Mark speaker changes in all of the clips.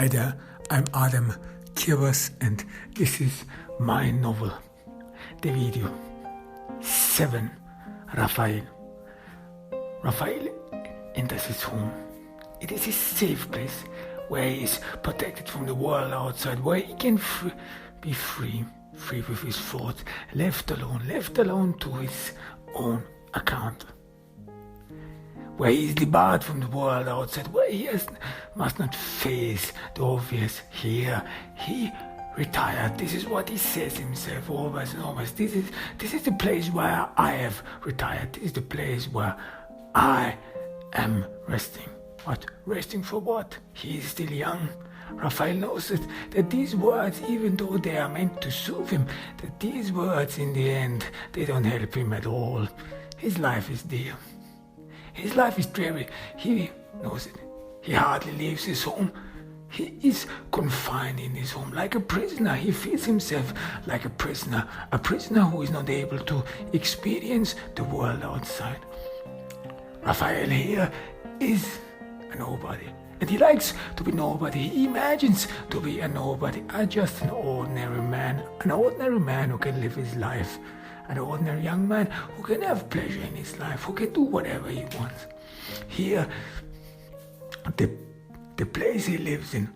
Speaker 1: Hi there, I'm Adam Kivas and this is my novel, the video 7, Rafael. Rafael enters his home. It is his safe place where he is protected from the world outside, where he can be free with his thoughts, left alone to his own account. Where he is debarred from the world outside, where he must not face the obvious. Here, he retired. This is what he says himself always and always. This is the place where I have retired. This is the place where I am resting. What? Resting for what? He is still young. Rafael knows that these words, even though they are meant to soothe him, that these words in the end, they don't help him at all. His life is dear. His life is dreary. He knows it. He hardly leaves his home. He is confined in his home like a prisoner. He feels himself like a prisoner who is not able to experience the world outside. Rafael here is a nobody. And he likes to be nobody. He imagines to be a nobody, just an ordinary man who can live his life. An ordinary young man who can have pleasure in his life, who can do whatever he wants. Here, the place he lives in,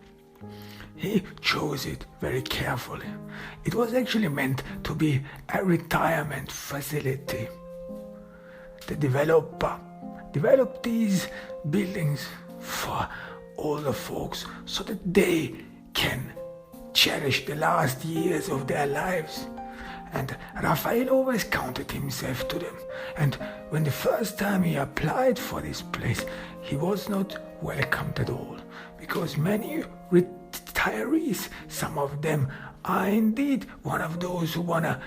Speaker 1: he chose it very carefully. It was actually meant to be a retirement facility. The developer developed these buildings for older folks so that they can cherish the last years of their lives. And Rafael always counted himself to them. And when the first time he applied for this place, he was not welcomed at all. Because many retirees, some of them are indeed one of those who want to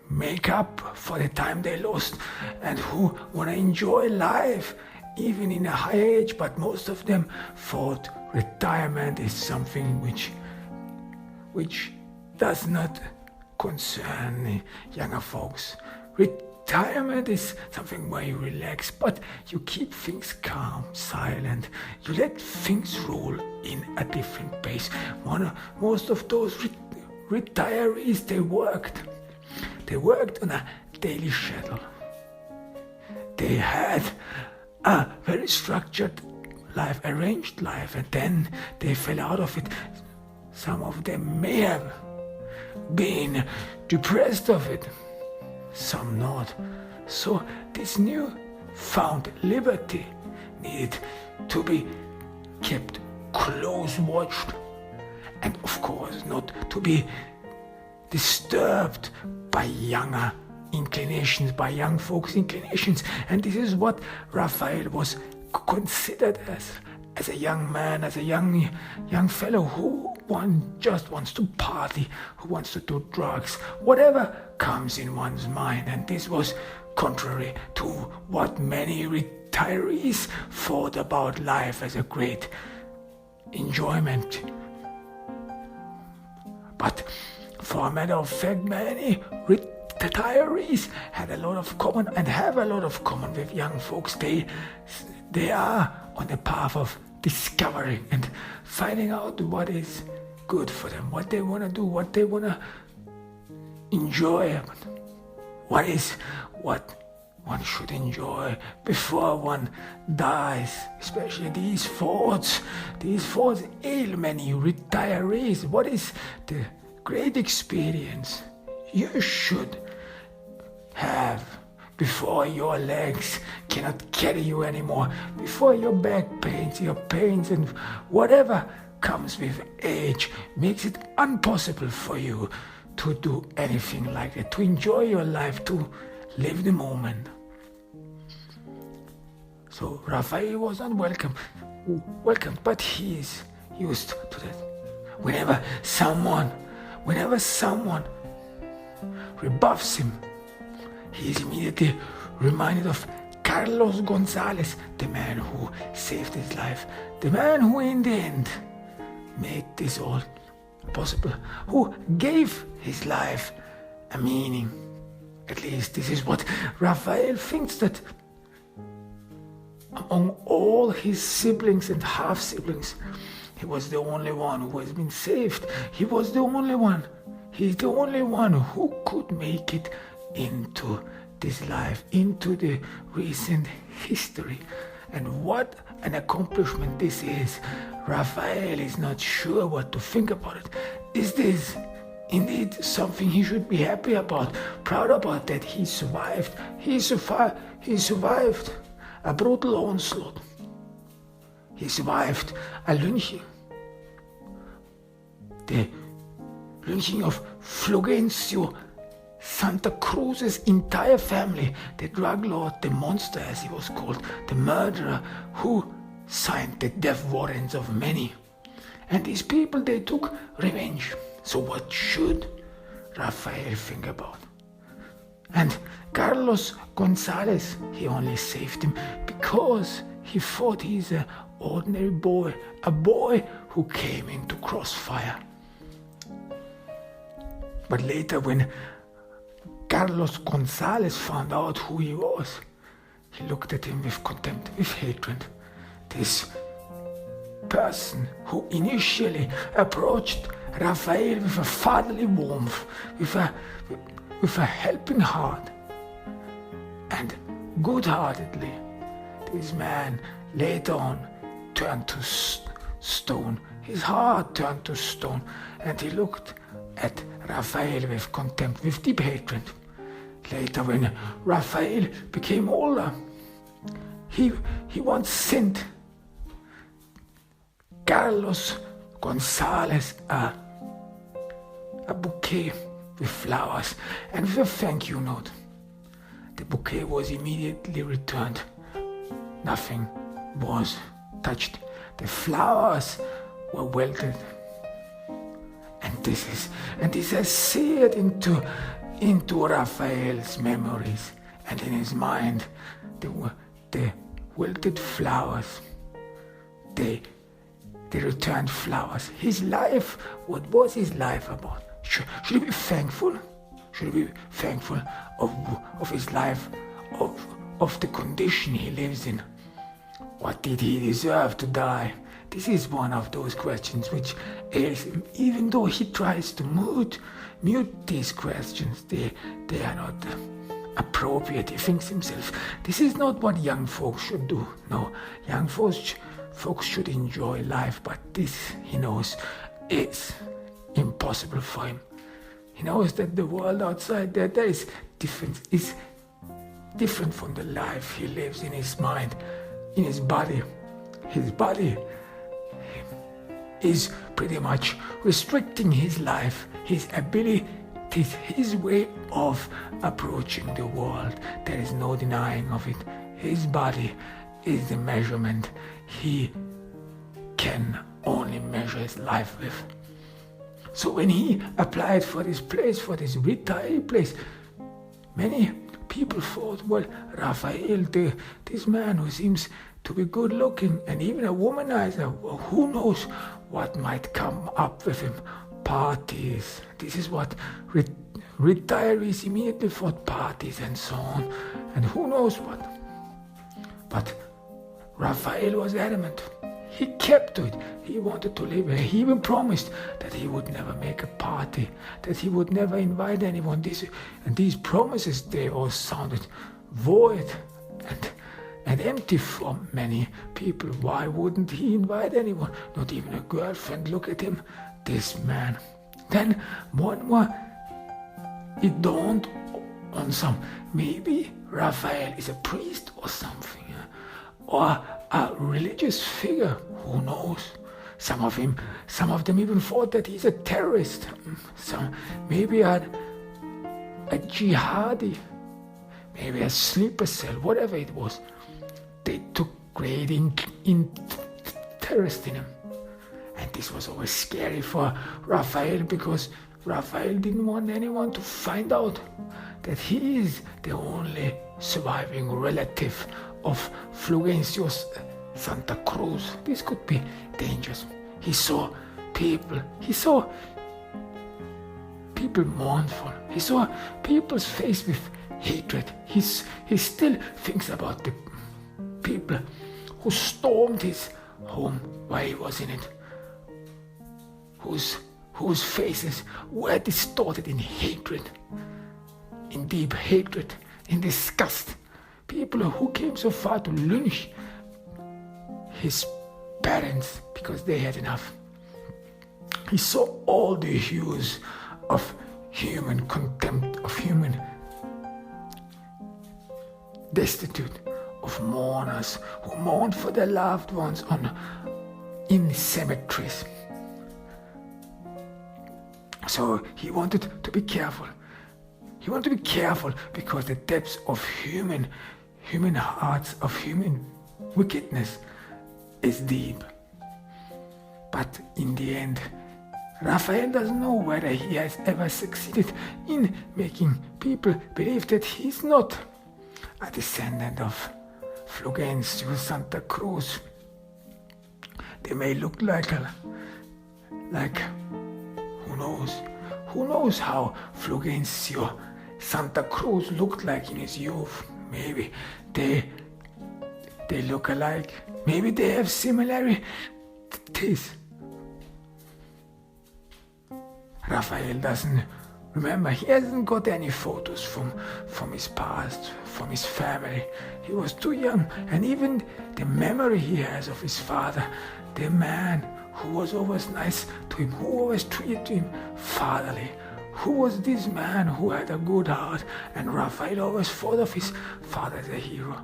Speaker 1: make up for the time they lost and who want to enjoy life even in a high age. But most of them thought retirement is something which does not concern younger folks. Retirement is something where you relax, but you keep things calm, silent. You let things roll in a different pace. Most of those retirees, they worked on a daily schedule. They had a very structured life, arranged life, and then they fell out of it. Some of them may have been depressed of it, some not. So this new found liberty needed to be kept close watched, and of course not to be disturbed by younger inclinations, by young folks' inclinations. And this is what Rafael was considered as a young man, as a young fellow who just wants to party, who wants to do drugs, whatever comes in one's mind. And this was contrary to what many retirees thought about life as a great enjoyment. But for a matter of fact, many retirees had a lot of common and have a lot of common with young folks. They are on the path of discovering and finding out what is good for them, what they want to do, what they want to enjoy, what one should enjoy before one dies. Especially these thoughts ail many retirees. What is the great experience you should have before your legs cannot carry you anymore, before your back pains, your pains, and whatever comes with age makes it impossible for you to do anything like that, to enjoy your life, to live the moment. So Rafael was not welcomed, but he is used to that. Whenever someone rebuffs him, he is immediately reminded of Carlos Gonzalez, the man who saved his life, the man who in the end made this all possible, who gave his life a meaning. At least this is what Rafael thinks, that among all his siblings and half-siblings, He was the only one who has been saved. He was the only one. He's the only one who could make it into this life, into the recent history. And what an accomplishment this is. Rafael is not sure what to think about it. Is this indeed something he should be happy about, proud about, that he survived? He survived a brutal onslaught. He survived a lynching. The lynching of Fulgencio Santa Cruz's entire family, the drug lord, the monster as he was called, the murderer who signed the death warrants of many. And these people, they took revenge. So what should Rafael think about? And Carlos Gonzalez, he only saved him because he thought he's an ordinary boy, a boy who came into crossfire. But later, when Carlos Gonzalez found out who he was, he looked at him with contempt, with hatred. This person who initially approached Rafael with a fatherly warmth, with a helping heart, and good-heartedly, this man later on turned to stone. His heart turned to stone, and he looked at Rafael with contempt, with deep hatred. Later, when Rafael became older, he once sent Carlos Gonzalez a bouquet with flowers and with a thank you note. The bouquet was immediately returned. Nothing was touched. The flowers were wilted. And this has seared into Rafael's memories, and in his mind, the wilted flowers, the returned flowers. His life, what was his life about? Should he be thankful? Should he be thankful of his life, of the condition he lives in? What did he deserve to die? This is one of those questions which ails him, even though he tries to mute these questions. They are not appropriate. He thinks himself, this is not what young folks should do. No, young folks should enjoy life, but this, he knows, is impossible for him. He knows that the world outside there is different from the life he lives in his mind, in his body. His body is pretty much restricting his life, his ability, his way of approaching the world. There is no denying of it. His body is the measurement he can only measure his life with. So when he applied for this place, for this retiree place, many people thought, well, Rafael, this man who seems to be good looking and even a womanizer, well, who knows what might come up with him? Parties. This is what retirees immediately thought, parties and so on, and who knows what. But Rafael was adamant. He kept to it. He wanted to live here. He even promised that he would never make a party, that he would never invite anyone. And these promises, they all sounded void and empty for many people. Why wouldn't he invite anyone? Not even a girlfriend. Look at him, this man. Then one more, it dawned on some. Maybe Rafael is a priest or something, or a religious figure. Who knows? Some of them even thought that he's a terrorist. Maybe a jihadi, maybe a sleeper cell, whatever it was. They took great interest in him. And this was always scary for Rafael, because Rafael didn't want anyone to find out that he is the only surviving relative of Fulgencio Santa Cruz. This could be dangerous. He saw people mournful. He saw people's face with hatred. He still thinks about the people who stormed his home while he was in it. whose faces were distorted in hatred, in deep hatred, in disgust. People who came so far to lynch his parents because they had enough. He saw all the hues of human contempt, of human destitute, of mourners who mourned for their loved ones in cemeteries. So he wanted to be careful. He wanted to be careful because the depths of human hearts, of human wickedness is deep. But in the end, Rafael doesn't know whether he has ever succeeded in making people believe that he's not a descendant of Fulgencio Santa Cruz. They may look like who knows how Fulgencio Santa Cruz looked like in his youth. Maybe they look alike. Maybe they have similarities. Rafael doesn't remember. He hasn't got any photos from his past, from his family. He was too young, and even the memory he has of his father, the man who was always nice to him, who always treated him fatherly, who was this man who had a good heart, and Rafael always thought of his father as a hero.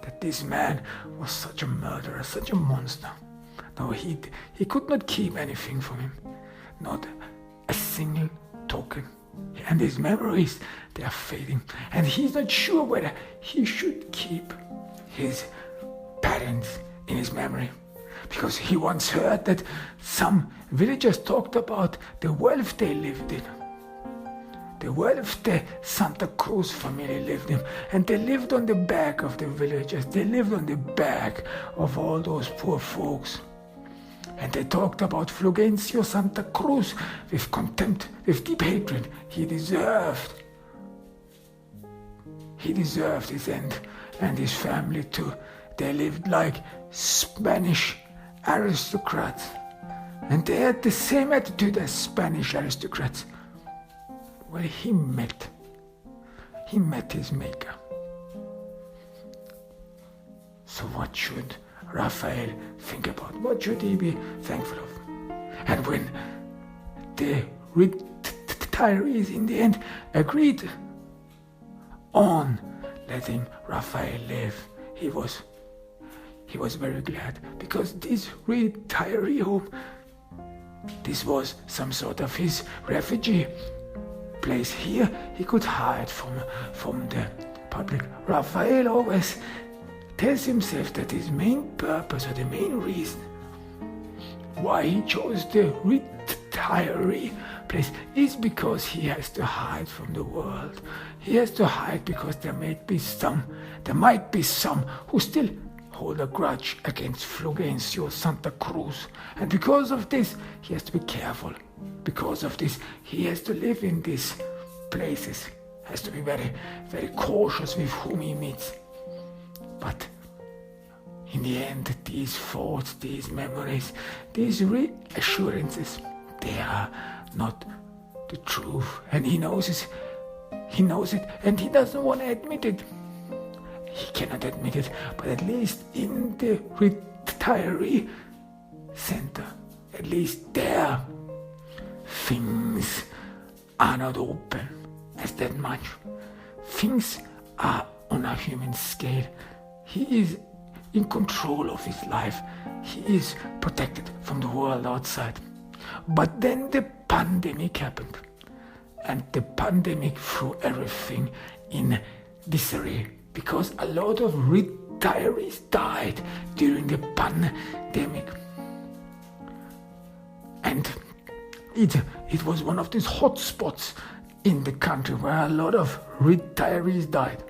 Speaker 1: That this man was such a murderer, such a monster. No, he could not keep anything from him, not a single token. And his memories, they are fading, and he's not sure whether he should keep his parents in his memory, because he once heard that some villagers talked about the wealth they lived in, the wealth the Santa Cruz family lived in, and they lived on the back of the villagers. They lived on the back of all those poor folks. And they talked about Fulgencio Santa Cruz with contempt, with deep hatred. He deserved his end, and his family too. They lived like Spanish aristocrats, and they had the same attitude as Spanish aristocrats. Well, he met his maker. So what should Rafael think about? What should he be thankful of? And when the retirees in the end agreed on letting Rafael live, he was very glad, because this retiree home, this was some sort of his refugee place. Here he could hide from the public. Rafael always tells himself that his main purpose, or the main reason why he chose the retiree place, is because he has to hide from the world. He has to hide because there might be some who still hold a grudge against Fulgencio Santa Cruz. And because of this, he has to be careful. Because of this, he has to live in these places, has to be very, very cautious with whom he meets. But in the end, these thoughts, these memories, these reassurances, they are not the truth. And he knows it, and he doesn't want to admit it. He cannot admit it, but at least in the retiree center, at least there, things are not open as that much. Things are on a human scale. He is in control of his life. He is protected from the world outside. But then the pandemic happened, and the pandemic threw everything in disarray, because a lot of retirees died during the pandemic. And it was one of these hot spots in the country where a lot of retirees died.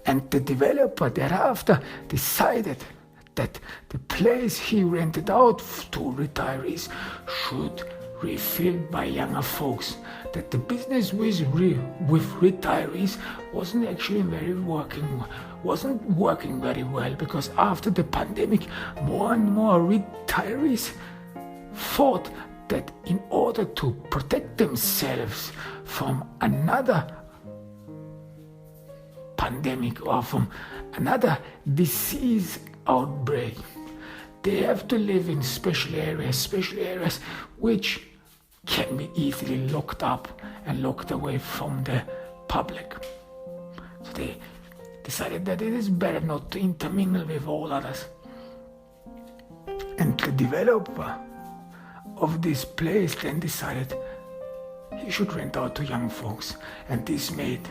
Speaker 1: And the developer thereafter decided that the place he rented out to retirees should be filled by younger folks. That the business with retirees wasn't actually working very well, because after the pandemic, more and more retirees thought that in order to protect themselves from another pandemic or from another disease outbreak, they have to live in special areas which can be easily locked up and locked away from the public. So they decided that it is better not to intermingle with all others. And the developer of this place then decided he should rent out to young folks, and this made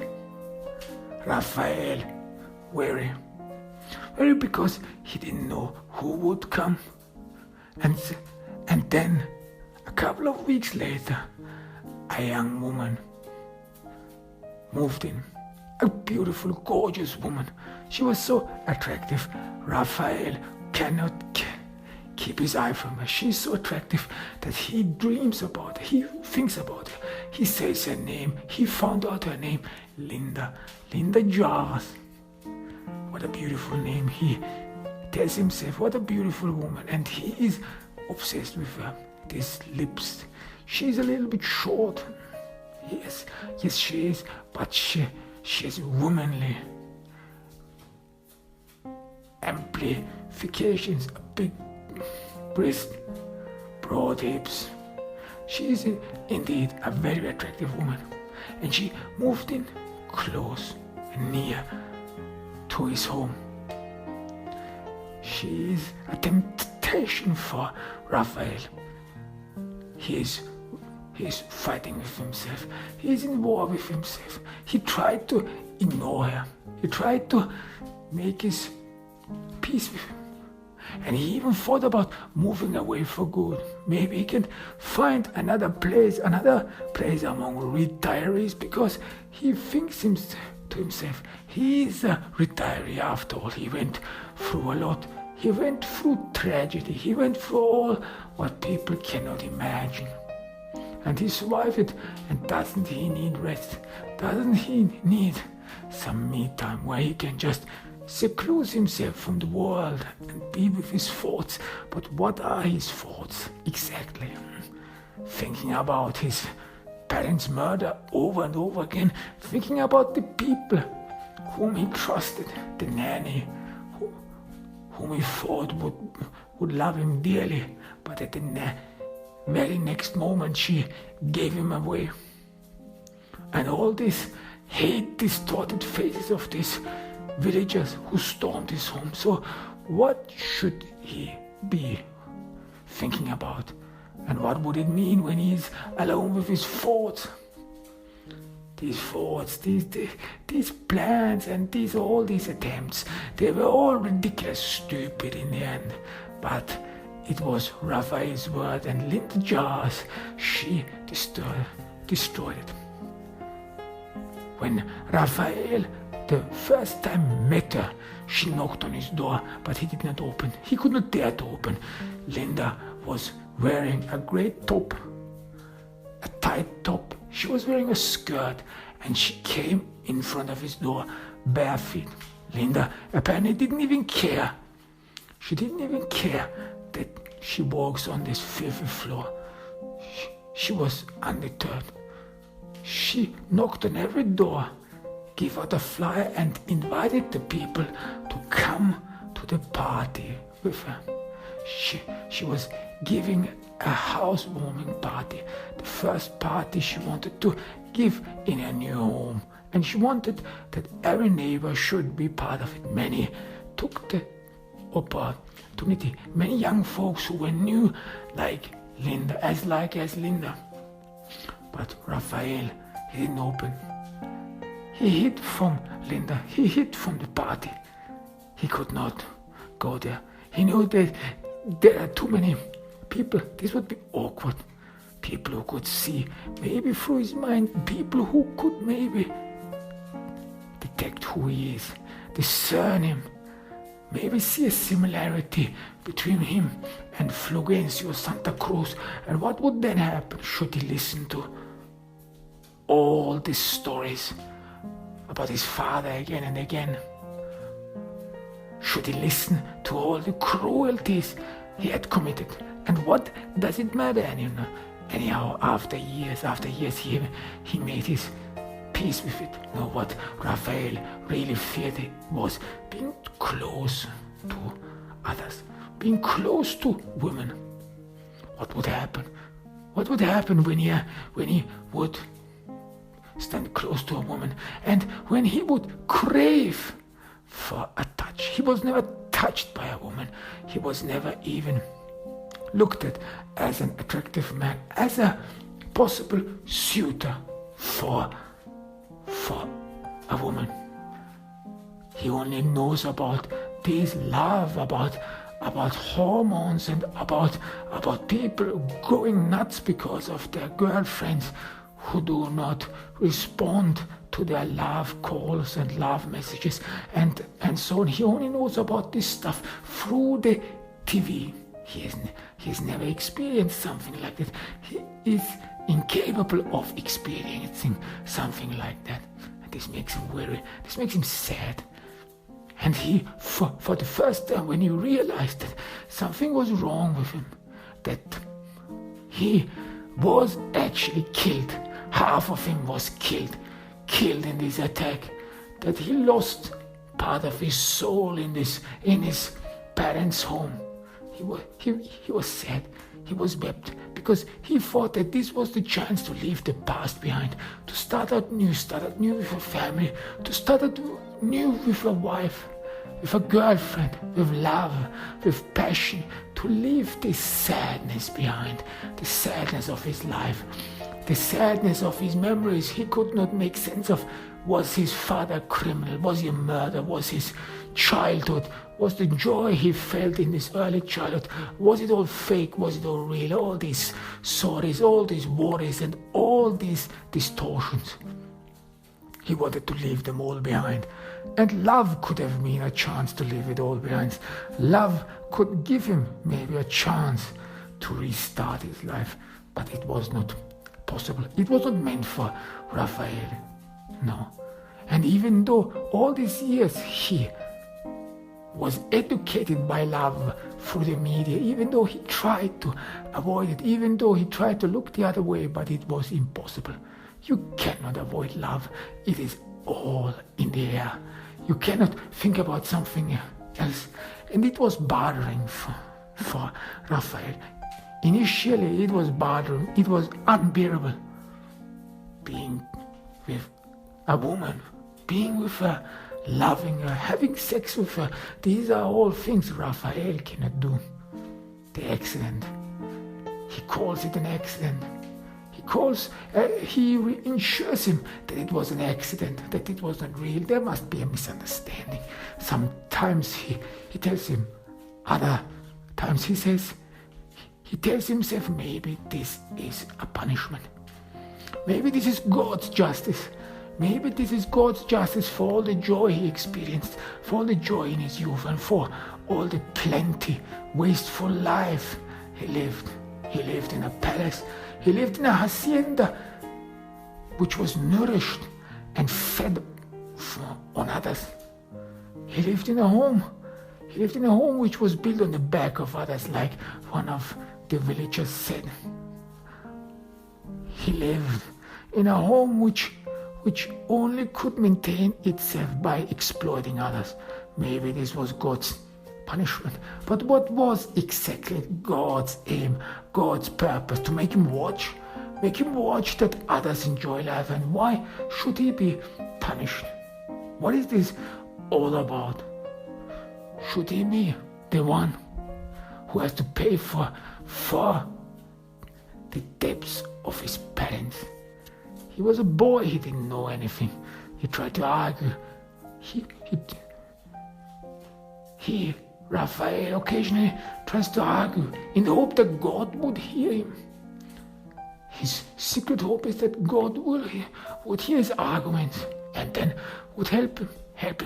Speaker 1: Rafael wary because he didn't know who would come. And then a couple of weeks later, a young woman moved in. A beautiful, gorgeous woman. She was so attractive. Rafael cannot keep his eye from her. She's so attractive that he dreams about her. He thinks about her. He says her name. He found out her name. Linda Jars. What a beautiful name. He tells himself, what a beautiful woman. And he is obsessed with her. These lips. She's a little bit short. Yes, she is. But she is womanly. Amplifications, a big breast, broad hips. She is indeed a very attractive woman. And she moved in close and near to his home. She is a temptation for Rafael. He is fighting with himself. He is in war with himself. He tried to ignore her. He tried to make his peace with him. And he even thought about moving away for good. Maybe he can find another place among retirees, because he thinks to himself, he is a retiree after all. He went through a lot. He went through tragedy. He went through all what people cannot imagine. And he survived it. And doesn't he need rest? Doesn't he need some me time where he can just seclude himself from the world and be with his thoughts? But what are his thoughts exactly? Thinking about his parents' murder over and over again. Thinking about the people whom he trusted. The nanny whom he thought would love him dearly. But at the very next moment she gave him away. And all these hate-distorted faces of these villagers who stormed his home. So what should he be thinking about? And what would it mean when he's alone with his thoughts? These thoughts, these plans, and all these attempts, they were all ridiculous, stupid in the end. But it was Rafael's word, and Linda Jars, she destroyed it. When Rafael the first time met her, she knocked on his door, but he did not open. He could not dare to open. Linda was wearing a great top, a tight top. She was wearing a skirt, and she came in front of his door bare feet. Linda apparently didn't even care. She didn't even care that she walks on this filthy floor. She was undeterred. She knocked on every door, gave out a flyer, and invited the people to come to the party with her. She was giving a housewarming party, the first party she wanted to give in her new home, and she wanted that every neighbor should be part of it. Many took the opportunity, many young folks who were new like Linda, as Linda. But Rafael, he didn't open. He hid from Linda. He hid from the party. He could not go there. He knew that there are too many people. This would be awkward. People who could see, maybe through his mind, people who could maybe detect who he is, discern him, maybe see a similarity between him and Fulgencio Santa Cruz. And what would then happen should he listen to all these stories about his father again and again? Should he listen to all the cruelties he had committed? And what does it matter Anyhow, after years, he made his peace with it. You know what Rafael really feared was being close to others, being close to women. What would happen? What would happen when he would stand close to a woman, and when he would crave for a touch? He was never touched by a woman. He was never even looked at as an attractive man, as a possible suitor for a woman. He only knows about this love, about hormones, and about people going nuts because of their girlfriends who do not respond to their love calls and love messages and so on. He only knows about this stuff through the TV. He has never experienced something like that. He is incapable of experiencing something like that. And this makes him sad. And he, for the first time, when he realized that something was wrong with him, that he was actually killed, half of him was killed in this attack, that he lost part of his soul in his parents' home. He was sad. He was wept because he thought that this was the chance to leave the past behind, to start out new with a family, to start out new with a wife, with a girlfriend, with love, with passion, to leave this sadness behind, the sadness of his life, the sadness of his memories he could not make sense of. Was his father a criminal? Was he a murderer? Was his childhood, was the joy he felt in his early childhood, was it all fake? Was it all real? All these sorries, all these worries, and all these distortions. He wanted to leave them all behind. And love could have been a chance to leave it all behind. Love could give him maybe a chance to restart his life. But it was not possible. It was not meant for Rafael. No. And even though all these years he was educated by love through the media, even though he tried to avoid it, even though he tried to look the other way, but it was impossible. You cannot avoid love. It is all in the air. You cannot think about something else. And it was bothering for Rafael. Initially it was bothering, it was unbearable. Being with a woman, being with her, loving her, having sex with her, these are all things Rafael cannot do. The accident, he calls it an accident. He ensures him that it was an accident, that it was not real. There must be a misunderstanding. Sometimes he tells him, other times he tells himself, maybe this is a punishment. Maybe this is God's justice. Maybe this is God's justice for all the joy he experienced, for all the joy in his youth, and for all the plenty, wasteful life he lived. He lived in a palace. He lived in a hacienda which was nourished and fed on others. He lived in a home. He lived in a home which was built on the back of others, like one of the villagers said. He lived in a home which only could maintain itself by exploiting others. Maybe this was God's punishment. But what was exactly God's aim, God's purpose? To make him watch that others enjoy life. And why should he be punished? What is this all about? Should he be the one who has to pay for the debts of his parents? He was a boy, he didn't know anything. He tried to argue. He Rafael occasionally tries to argue in the hope that God would hear him. His secret hope is that God would hear his arguments and then would help him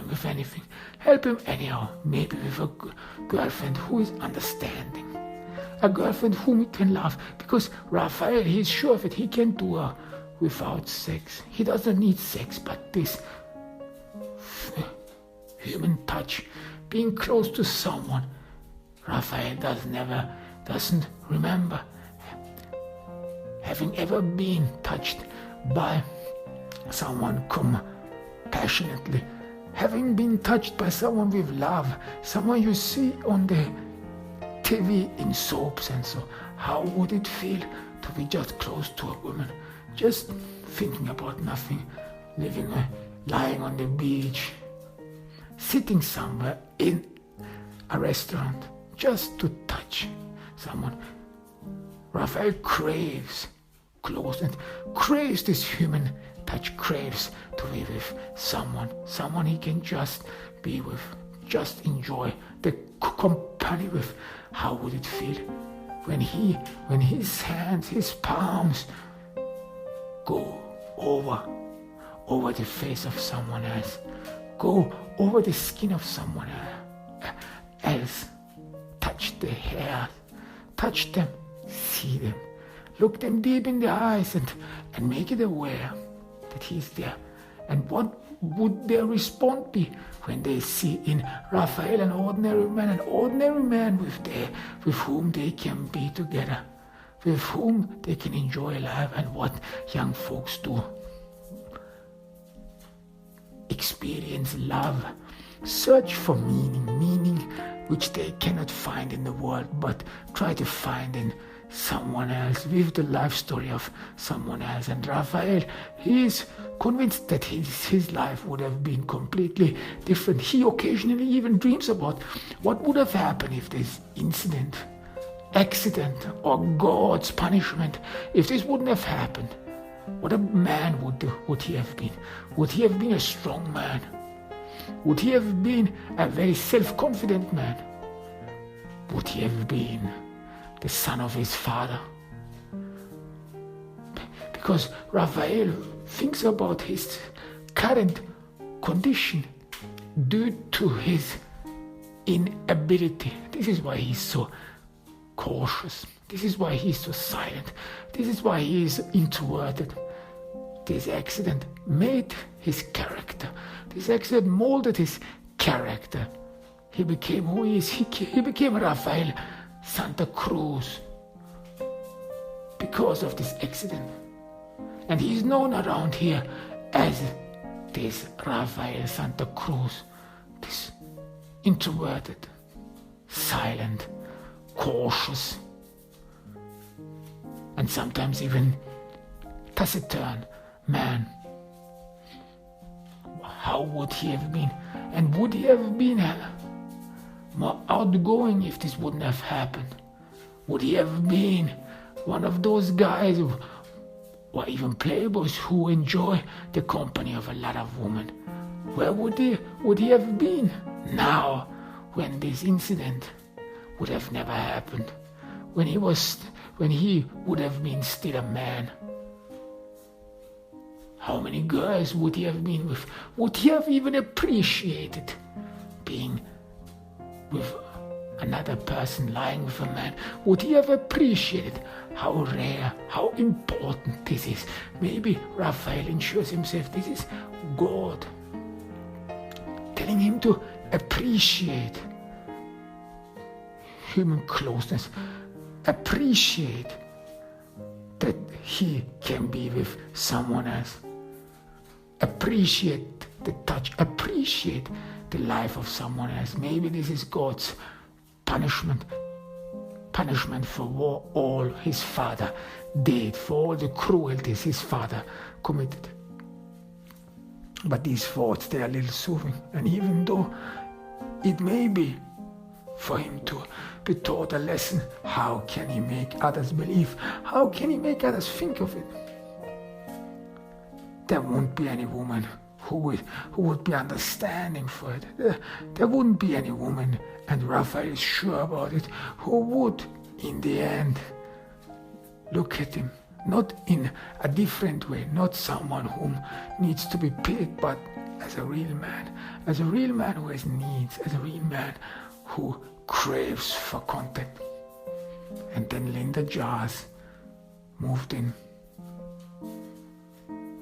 Speaker 1: with anything. Help him anyhow, maybe with a girlfriend who is understanding. A girlfriend whom he can love. Because Rafael, he is sure that he can do her without sex. He doesn't need sex, but this human touch, being close to someone, Rafael doesn't remember having ever been touched by someone compassionately, having been touched by someone with love, someone you see on the TV in soaps and so, how would it feel to be just close to a woman, just thinking about nothing, lying on the beach, sitting somewhere in a restaurant, just to touch someone? Rafael craves closeness, craves this human touch, craves to be with someone he can just be with, just enjoy the company with. How would it feel when his hands, his palms go over the face of someone else, go over the skin of someone else, touch the hair, touch them, see them, look them deep in the eyes and make it aware that he's there. And what would their response be when they see in Rafael an ordinary man with whom they can be together, with whom they can enjoy life? And what young folks do: experience love, search for meaning which they cannot find in the world, but try to find in someone else, with the life story of someone else. And Rafael, he is convinced that his life would have been completely different. He occasionally even dreams about what would have happened if this incident, accident, or God's punishment, if this wouldn't have happened. What a man would he have been? Would he have been a strong man? Would he have been a very self-confident man? Would he have been the son of his father? Because Rafael thinks about his current condition due to his inability. This is why he's so cautious. This is why he's so silent. This is why he is introverted. This accident made his character. This accident molded his character. He became who he is. He became Rafael Santa Cruz because of this accident. And he is known around here as this Rafael Santa Cruz, this introverted, silent, cautious, and sometimes even taciturn man. How would he have been? And would he have been more outgoing if this wouldn't have happened? Would he have been one of those guys or even playboys who enjoy the company of a lot of women? Where would he have been now when this incident would have never happened? When he would have been still a man? How many girls would he have been with? Would he have even appreciated being with another person, lying with a man? Would he have appreciated how rare, how important this is? Maybe Rafael ensures himself this is God telling him to appreciate human closeness, appreciate that he can be with someone else, appreciate the touch, appreciate the life of someone else. Maybe this is God's punishment for what all his father did, for all the cruelties his father committed. But these thoughts, they are a little soothing. And even though it may be for him to be taught a lesson, how can he make others believe? How can he make others think of it? There won't be any woman who would be understanding for it. There wouldn't be any woman, and Rafael is sure about it, who would, in the end, look at him, not in a different way, not someone whom needs to be pitied, but as a real man who has needs, as a real man who craves for contact. And then Linda Jars moved in.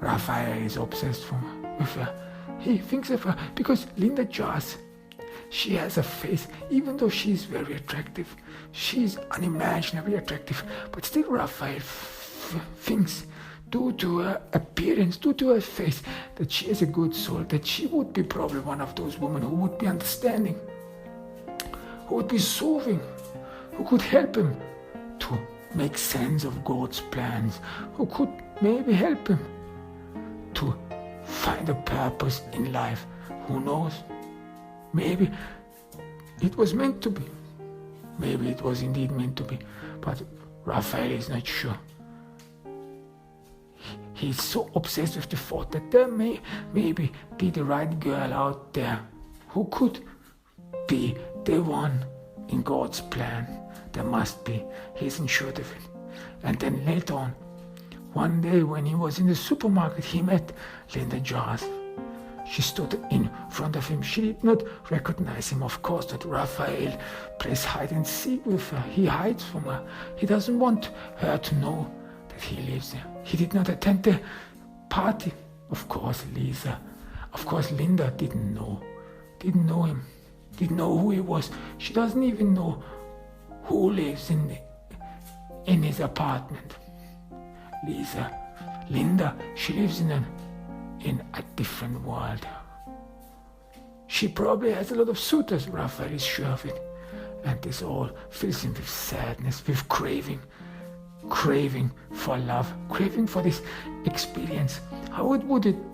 Speaker 1: Rafael is obsessed with her. He thinks of her because Linda Jars, she has a face, even though she's very attractive, she's unimaginably attractive, but still Rafael thinks due to her appearance, due to her face, that she has a good soul, that she would be probably one of those women who would be understanding, who would be soothing, who could help him to make sense of God's plans, who could maybe help him to find a purpose in life. Who knows? Maybe it was meant to be. Maybe it was indeed meant to be. But Rafael is not sure. He's so obsessed with the thought that there may maybe be the right girl out there who could be the one in God's plan. There must be. He isn't sure of it. And then later on, one day when he was in the supermarket, he met Linda Jars. She stood in front of him. She did not recognize him. Of course not. Rafael plays hide and seek with her. He hides from her. He doesn't want her to know that he lives there. He did not attend the party. Of course, Linda didn't know him, didn't know who he was. She doesn't even know who lives in his apartment. Linda, she lives in a different world. She probably has a lot of suitors, Rafael is sure of it. And this all fills him with sadness, with craving for love, craving for this experience. How would it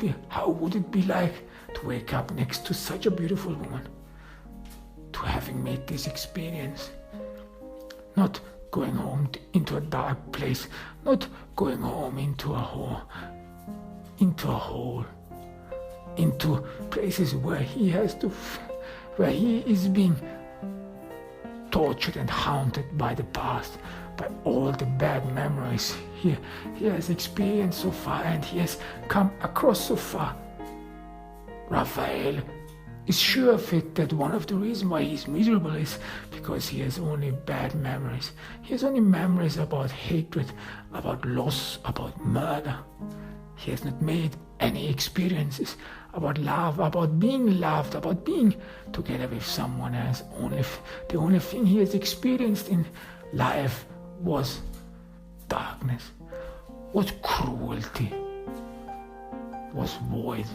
Speaker 1: be like to wake up next to such a beautiful woman, to having made this experience? Not going home into a dark place, not going home into a hole, into places where he is being tortured and haunted by the past, by all the bad memories he has experienced so far and he has come across so far. Rafael is sure of it that one of the reasons why he's miserable is because he has only bad memories. He has only memories about hatred, about loss, about murder. He has not made any experiences about love, about being loved, about being together with someone else. The only thing he has experienced in life was darkness, was cruelty, was void.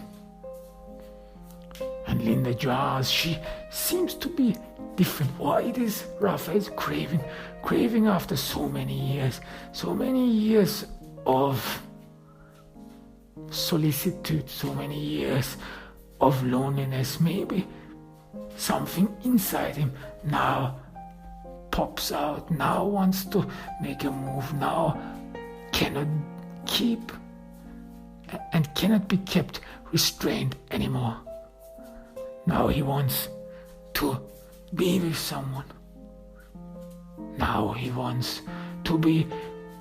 Speaker 1: And Linda Jars, she seems to be different. Why it is Rafael's craving after so many years of solicitude, so many years of loneliness. Maybe something inside him now pops out, now wants to make a move, now cannot keep and cannot be kept restrained anymore. Now he wants to be with someone. Now he wants to be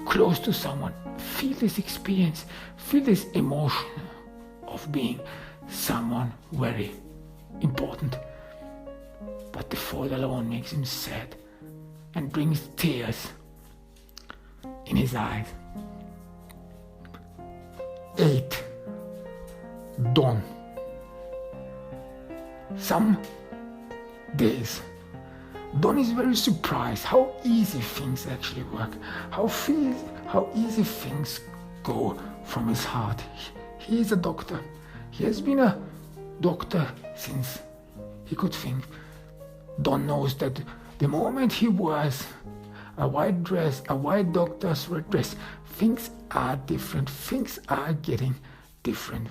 Speaker 1: close to someone, feel this experience, feel this emotion of being someone very important. But the thought alone makes him sad and brings tears in his eyes. 8. Dawn. Some days, Don is very surprised how easy things actually work, how easy things go from his heart. He is a doctor. He has been a doctor since he could think. Don knows that the moment he wears a white dress, a white doctor's red dress, things are different. Things are getting different.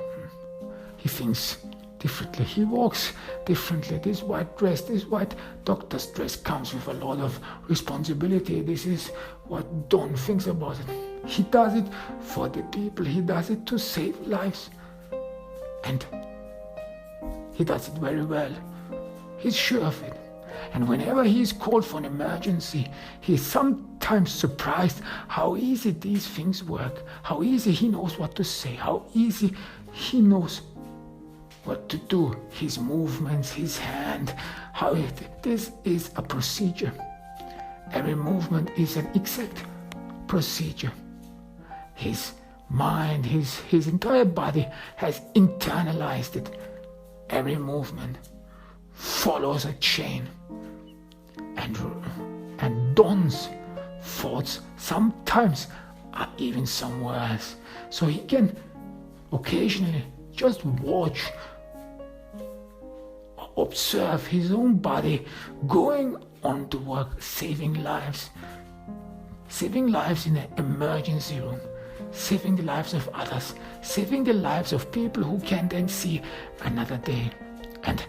Speaker 1: He thinks differently. He walks differently. This white dress, this white doctor's dress comes with a lot of responsibility. This is what Don thinks about it. He does it for the people. He does it to save lives. And he does it very well. He's sure of it. And whenever he is called for an emergency, he is sometimes surprised how easy these things work, how easy he knows what to say, how easy he knows what to do, his movements, his hand, this is a procedure. Every movement is an exact procedure. His mind, his entire body has internalized it. Every movement follows a chain. And Don's thoughts sometimes or even somewhere else. So he can occasionally just watch, observe his own body going on to work, saving lives in an emergency room, saving the lives of others, saving the lives of people who can then see another day. And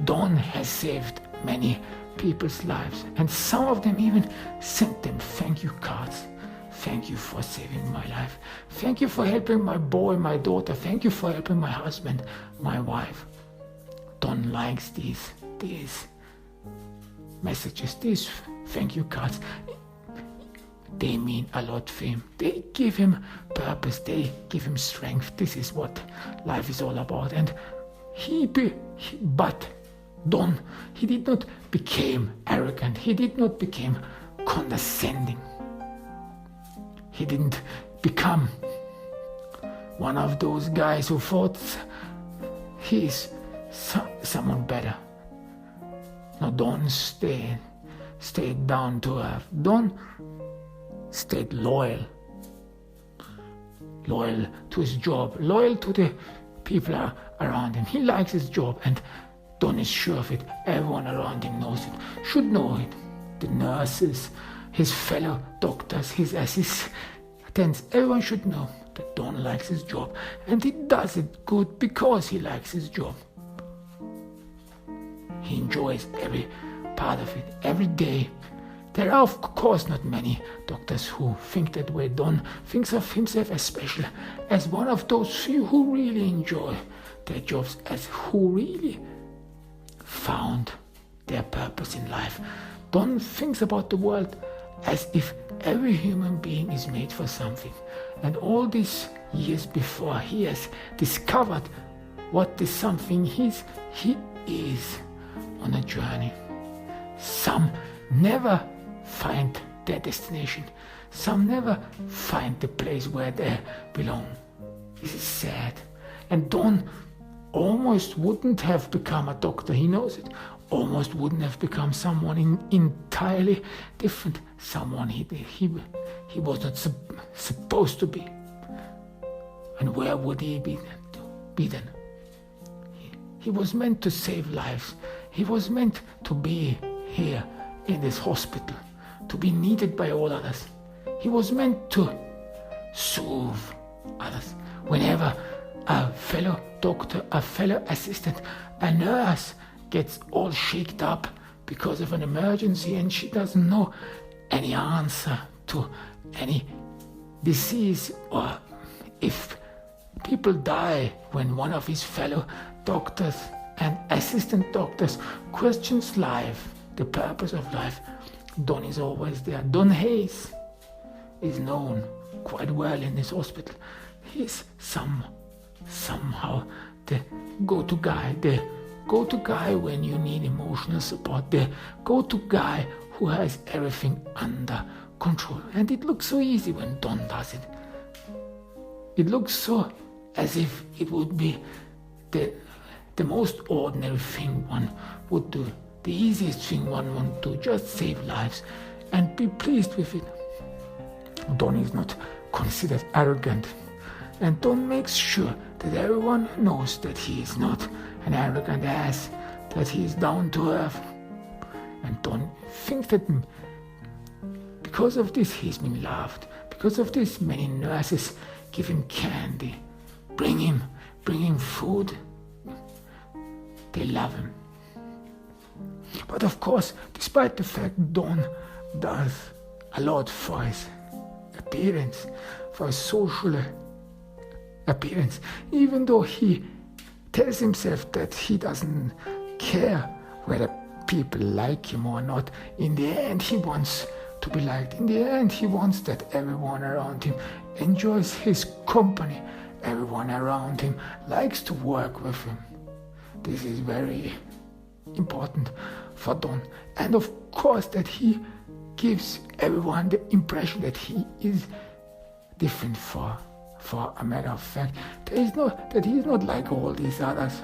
Speaker 1: Don has saved many people's lives, and some of them even sent them thank you cards. Thank you for saving my life. Thank you for helping my boy, my daughter. Thank you for helping my husband, my wife. Don likes these messages, these thank you cards. They mean a lot for him. They give him purpose. They give him strength. This is what life is all about. And but Don, he did not become arrogant. He did not become condescending. He didn't become one of those guys who thought he's someone better. No, Don stayed down to earth. Don stayed loyal to his job, loyal to the people around him. He likes his job, and Don is sure of it. Everyone around him knows it, should know it. The nurses, his fellow doctors, his assistants, everyone should know that Don likes his job, and he does it good because he likes his job. He enjoys every part of it, every day. There are, of course, not many doctors who think that way. Don thinks of himself as special, as one of those few who really enjoy their jobs, as who really found their purpose in life. Don thinks about the world as if every human being is made for something. And all these years before, he has discovered what this something is. He is on a journey. Some never find their destination. Some never find the place where they belong. This is sad. And Don almost wouldn't have become a doctor, he knows it. Almost wouldn't have become someone entirely different. Someone he was not supposed to be. And where would he be then? He was meant to save lives. He was meant to be here in this hospital, to be needed by all others. He was meant to soothe others. Whenever a fellow doctor, a fellow assistant, a nurse gets all shaked up because of an emergency and she doesn't know any answer to any disease, or if people die when one of his fellow doctors and assistant doctors questions life, the purpose of life, Don is always there. Don Hayes is known quite well in this hospital. He's somehow the go-to guy when you need emotional support, the go-to guy who has everything under control. And it looks so easy when Don does it. It looks so as if it would be the most ordinary thing one would do, the easiest thing one would do, just save lives and be pleased with it. Don is not considered arrogant, and Don makes sure that everyone knows that he is not an arrogant ass, that he is down to earth. And Don thinks that because of this he's been loved. Because of this, many nurses give him candy, bring him food. They love him. But of course, despite the fact Don does a lot for his appearance, for his social appearance, even though he tells himself that he doesn't care whether people like him or not, in the end he wants to be liked. In the end he wants that everyone around him enjoys his company. Everyone around him likes to work with him. This is very important for Don. And of course that he gives everyone the impression that he is different. For a matter of fact, that he's not like all these others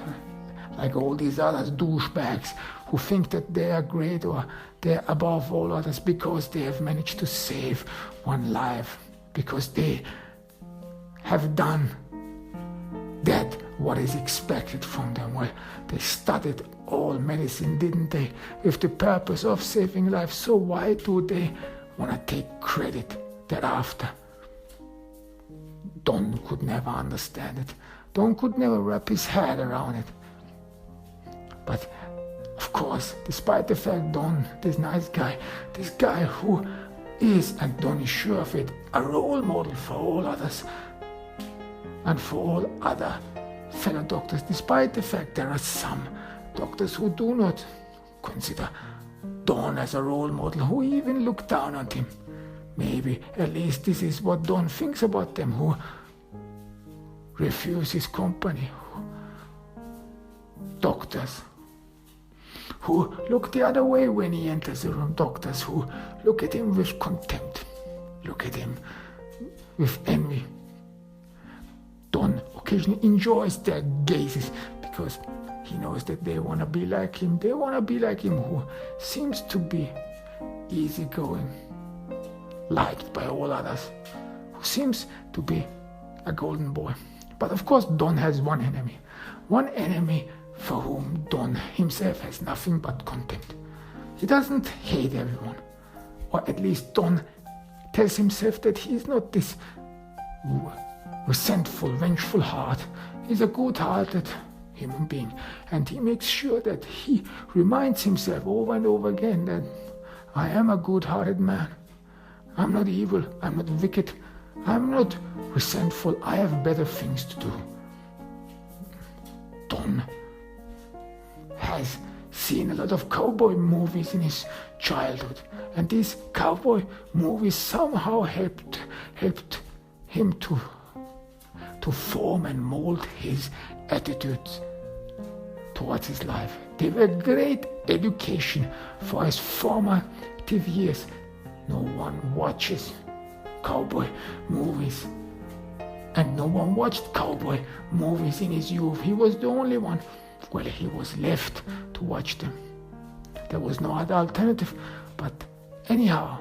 Speaker 1: douchebags who think that they are great or they're above all others because they have managed to save one life. because they have done that what is expected from them. Well, they studied all medicine, didn't they, with the purpose of saving lives. So why do they want to take credit thereafter? Don could never understand it. Don could never wrap his head around it. But of course, despite the fact Don, this nice guy, this guy who is, and Don is sure of it, a role model for all others and for all other fellow doctors, despite the fact there are some doctors who do not consider Don as a role model, who even look down on him. Maybe at least this is what Don thinks about them, who refuse his company. Doctors who look the other way when he enters the room. Doctors who look at him with contempt, look at him with envy. Don occasionally enjoys their gazes because he knows that they want to be like him. They want to be like him, who seems to be easygoing, liked by all others, who seems to be a golden boy. But of course, Don has one enemy for whom Don himself has nothing but contempt. He doesn't hate everyone, or at least Don tells himself that he is not this resentful, vengeful heart. He's a good-hearted human being, and he makes sure that he reminds himself over and over again that I am a good-hearted man. I'm not evil, I'm not wicked, I'm not resentful, I have better things to do. Don has seen a lot of cowboy movies in his childhood, and these cowboy movies somehow helped him to form and mold his attitudes towards his life. They were great education for his formative years. No one watches cowboy movies, and no one watched cowboy movies in his youth. He was the only one. Well, he was left to watch them. There was no other alternative. But anyhow,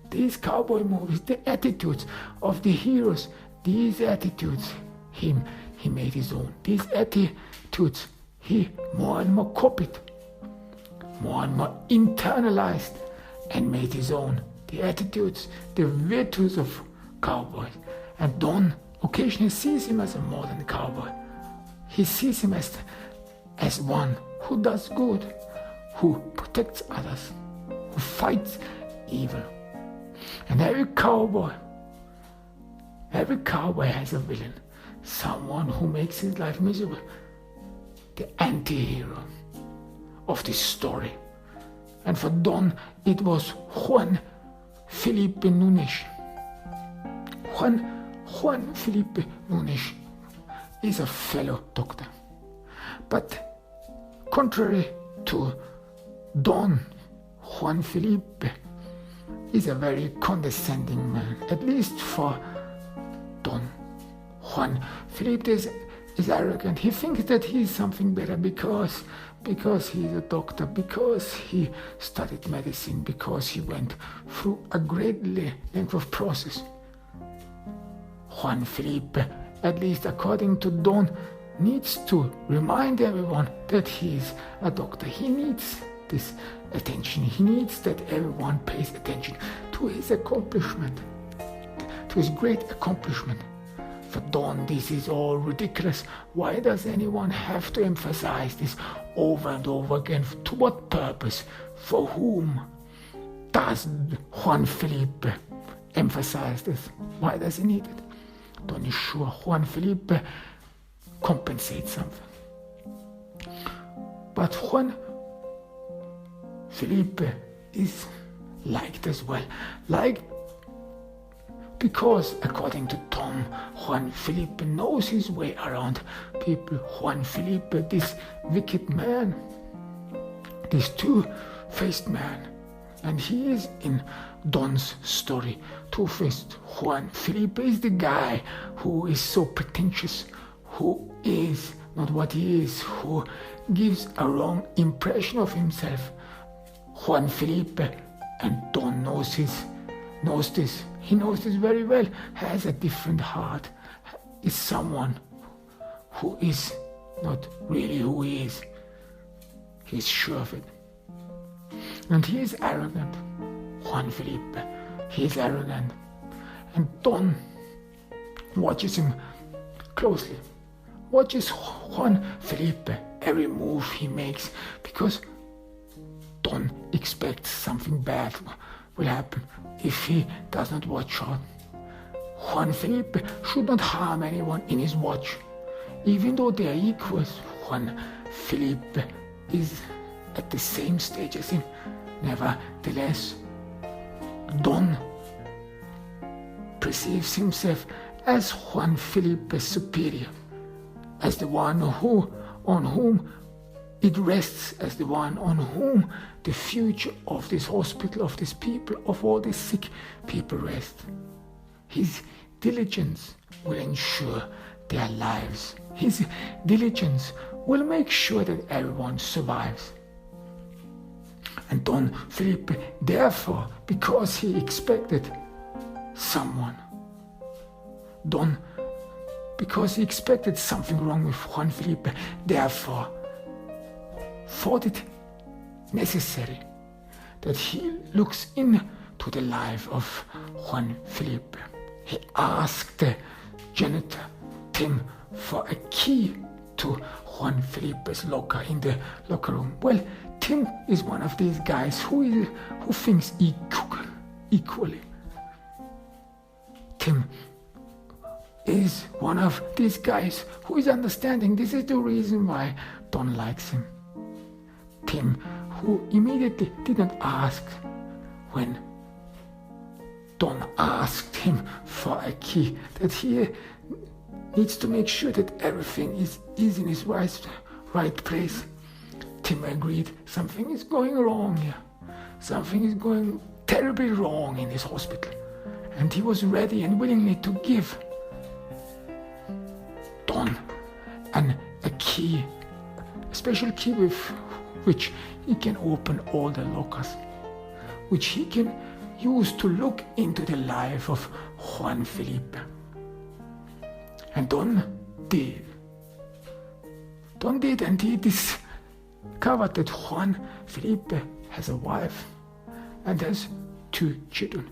Speaker 1: these cowboy movies, the attitudes of the heroes, these attitudes he made his own. These attitudes he more and more copied, more and more internalized and made his own. The attitudes, the virtues of cowboys. And Don occasionally sees him as a modern cowboy. He sees him as one who does good, who protects others, who fights evil. And every cowboy has a villain, someone who makes his life miserable, the anti-hero of this story. And for Don, it was Juan Felipe Nunes. Juan Felipe Nunes is a fellow doctor. But contrary to Don, Juan Felipe is a very condescending man, at least for Don. Juan Felipe is arrogant. He thinks that he is something better because he is a doctor, because he studied medicine, because he went through a great length of process. Juan Felipe, at least according to Don, needs to remind everyone that he is a doctor. He needs this attention. He needs that everyone pays attention to his accomplishment, to his great accomplishment. For Don, this is all ridiculous. Why does anyone have to emphasize this over and over again? To what purpose? For whom does Juan Felipe emphasize this? Why does he need it? Don is sure Juan Felipe compensates something. But Juan Felipe is liked as well. Liked because, according to Tom, Juan Felipe knows his way around people. Juan Felipe, this wicked man, this two-faced man, and he is in Don's story two-faced. Juan Felipe is the guy who is so pretentious, who is not what he is, who gives a wrong impression of himself. Juan Felipe, and Don knows his knows this. He knows this very well. Has a different heart. Is someone who is not really who he is. He's sure of it. And he is arrogant. Juan Felipe. He is arrogant. And Don watches him closely. Watches Juan Felipe, every move he makes, because Don expects something bad will happen if he does not watch out. Juan Felipe should not harm anyone in his watch. Even though they are equals, Juan Felipe is at the same stage as him. Nevertheless, Don perceives himself as Juan Felipe's superior, as the one on whom it rests, as the one on whom the future of this hospital, of these people, of all these sick people rests. His diligence will ensure their lives. His diligence will make sure that everyone survives. And Don Felipe, therefore, because he expected someone, because he expected something wrong with Juan Felipe, therefore thought it necessary that he looks into the life of Juan Felipe. He asked the janitor, Tim, for a key to Juan Felipe's locker in the locker room. Well, Tim is one of these guys who thinks equally. Tim is one of these guys who is understanding. This is the reason why Don likes him. Tim, who immediately didn't ask when Don asked him for a key, that he needs to make sure that everything is in its right place. Tim agreed something is going wrong here. Something is going terribly wrong in this hospital. And he was ready and willingly to give Don a key, a special key with which he can open all the lockers, which he can use to look into the life of Juan Felipe. And Don did, and he discovered that Juan Felipe has a wife and has 2 children.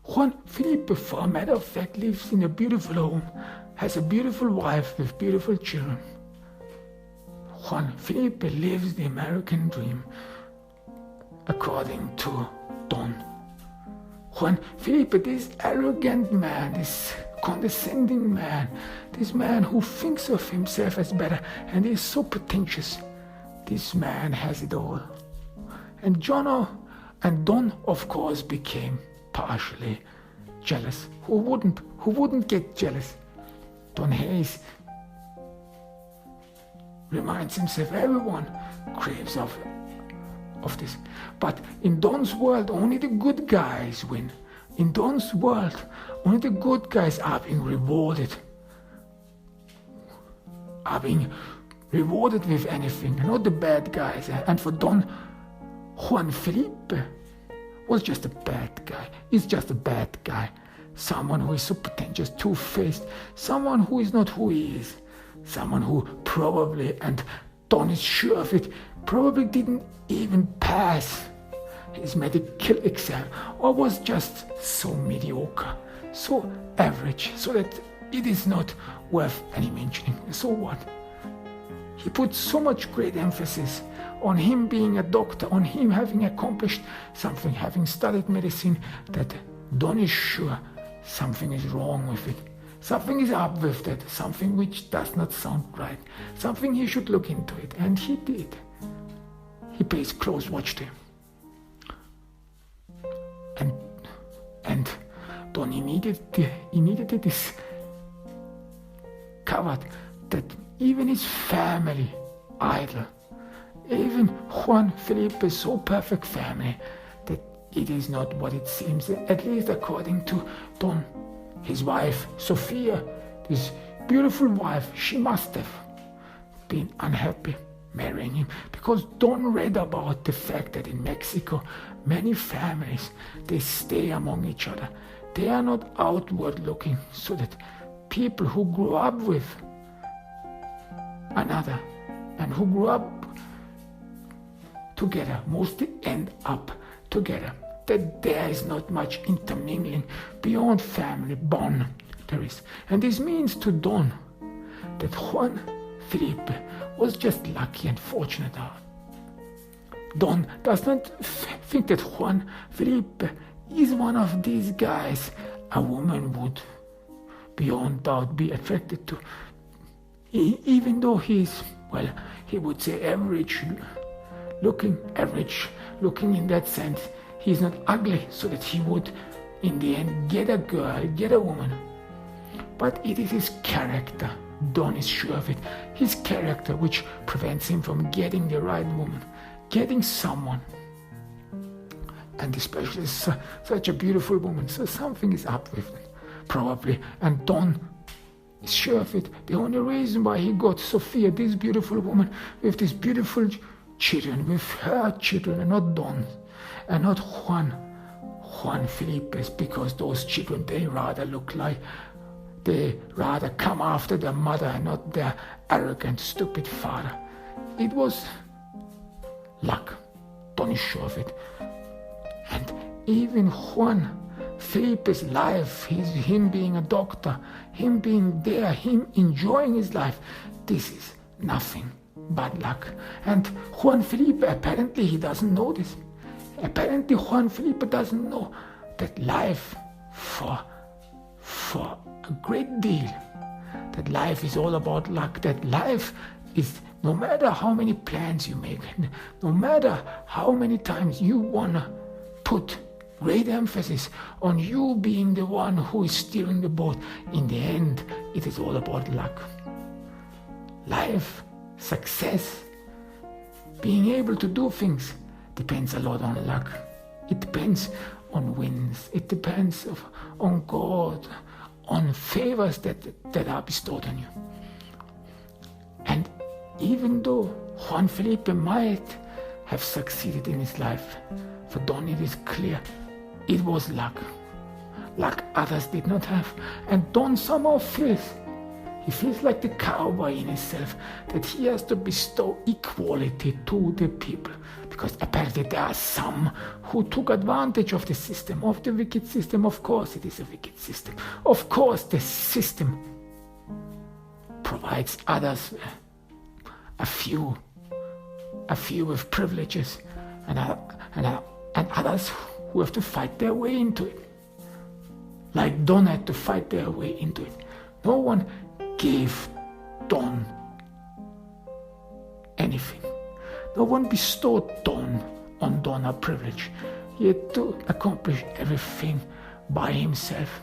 Speaker 1: Juan Felipe, for a matter of fact, lives in a beautiful home, has a beautiful wife with beautiful children. Juan Felipe lives the American dream, according to Don. Juan Felipe, this arrogant man, this condescending man, this man who thinks of himself as better and is so pretentious, this man has it all. And Don, of course, became partially jealous. Who wouldn't get jealous? Don Hayes reminds himself everyone craves of this. But in Don's world, only the good guys win. In Don's world, only the good guys are being rewarded. With anything, not the bad guys. And for Don, Juan Felipe was just a bad guy. He's just a bad guy. Someone who is so pretentious, two-faced. Someone who is not who he is. Someone who probably, and Don is sure of it, probably didn't even pass his medical exam, or was just so mediocre, so average, so that it is not worth any mentioning. So what? He put so much great emphasis on him being a doctor, on him having accomplished something, having studied medicine, that Don is sure something is wrong with it. Something is up with that, something which does not sound right, something he should look into it, and he did. He pays close watch to him. And Don immediately discovered that even his family idol, even Juan Felipe's so perfect family, that it is not what it seems, at least according to Don. His wife, Sophia, this beautiful wife, she must have been unhappy. marrying him, because Don read about the fact that in Mexico, many families, they stay among each other. They are not outward looking, so that people who grew up with another and who grew up together mostly end up together. That there is not much intermingling beyond family bond there is. And this means to Don that Juan Felipe was just lucky and fortunate. Don does not think that Juan Felipe is one of these guys a woman would beyond doubt be attracted to, even though he's, well, he would say average looking in that sense. He's not ugly, so that he would in the end get a girl, get a woman. But it is his character, Don is sure of it, his character which prevents him from getting the right woman, getting someone. And especially such a beautiful woman, so something is up with it, probably. And Don is sure of it. The only reason why he got Sophia, this beautiful woman, with these beautiful children, with her children, and not Don, and not Juan Felipe's, because those children, they rather look like, they rather come after their mother and not their arrogant, stupid father. It was luck. Don is sure of it. And even Juan Felipe's life, him being a doctor, him being there, him enjoying his life, this is nothing but luck. And Juan Felipe, apparently he doesn't know this. Apparently Juan Felipe doesn't know that life for a great deal, that life is all about luck, that life is, no matter how many plans you make, no matter how many times you want to put great emphasis on you being the one who is steering the boat, in the end, it is all about luck. Life, success, being able to do things depends a lot on luck. It depends on winds. It depends on God, on favors that are bestowed on you. And even though Juan Felipe might have succeeded in his life, for Don it is clear it was luck. Luck others did not have. And Don somehow feels like the cowboy in himself, that he has to bestow equality to the people. Because apparently there are some who took advantage of the system, of the wicked system. Of course it is a wicked system. Of course the system provides others a few with privileges, and others who have to fight their way into it. Like Don had to fight their way into it. No one gave Don anything. No one bestowed on Don a privilege. He had to accomplish everything by himself.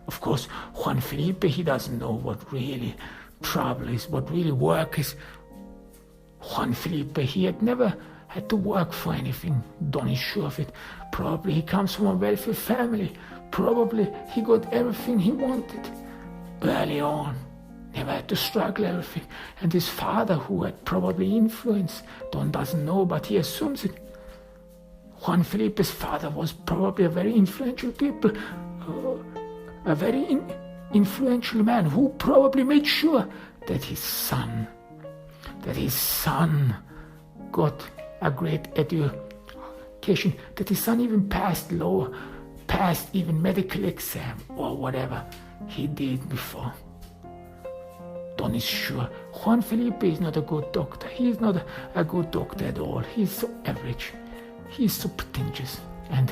Speaker 1: Of course, Juan Felipe, he doesn't know what really trouble is, what really work is. Juan Felipe, he had never had to work for anything. Don is sure of it. Probably he comes from a wealthy family. Probably he got everything he wanted early on. Never had to struggle everything. And his father, who had probably influence, Don doesn't know, but he assumes it. Juan Felipe's father was probably a very influential people, a very influential man who probably made sure that his son got a great education, that his son even passed even medical exam or whatever he did before. Don is sure Juan Felipe is not a good doctor. He is not a good doctor at all. He is so average. He is so pretentious. And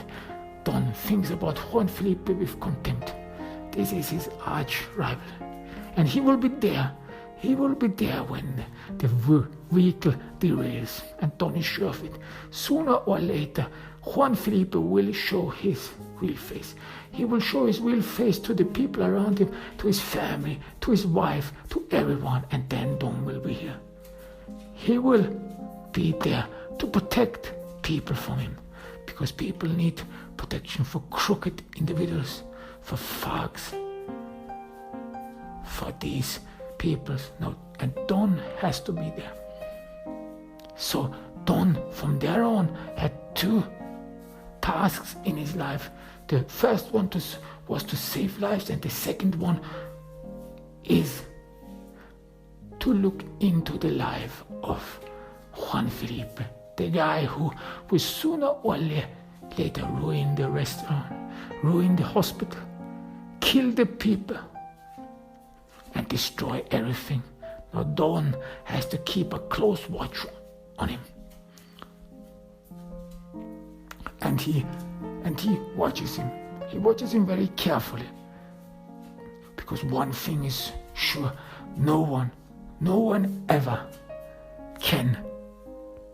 Speaker 1: Don thinks about Juan Felipe with contempt. This is his arch rival. And he will be there. He will be there when the vehicle derails. And Don is sure of it. Sooner or later, Juan Felipe will show his real face. He will show his real face to the people around him, to his family, to his wife, to everyone, and then Don will be here. He will be there to protect people from him, because people need protection for crooked individuals, for thugs, for these peoples. No, and Don has to be there. So Don, from there on, had two tasks in his life. The first one was to save lives, and the second one is to look into the life of Juan Felipe, the guy who will sooner or later ruin the restaurant, ruin the hospital, kill the people, and destroy everything. Now Don has to keep a close watch on him. And he watches him. He watches him very carefully. Because one thing is sure, no one ever can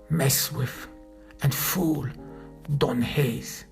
Speaker 1: mess with and fool Don Hayes.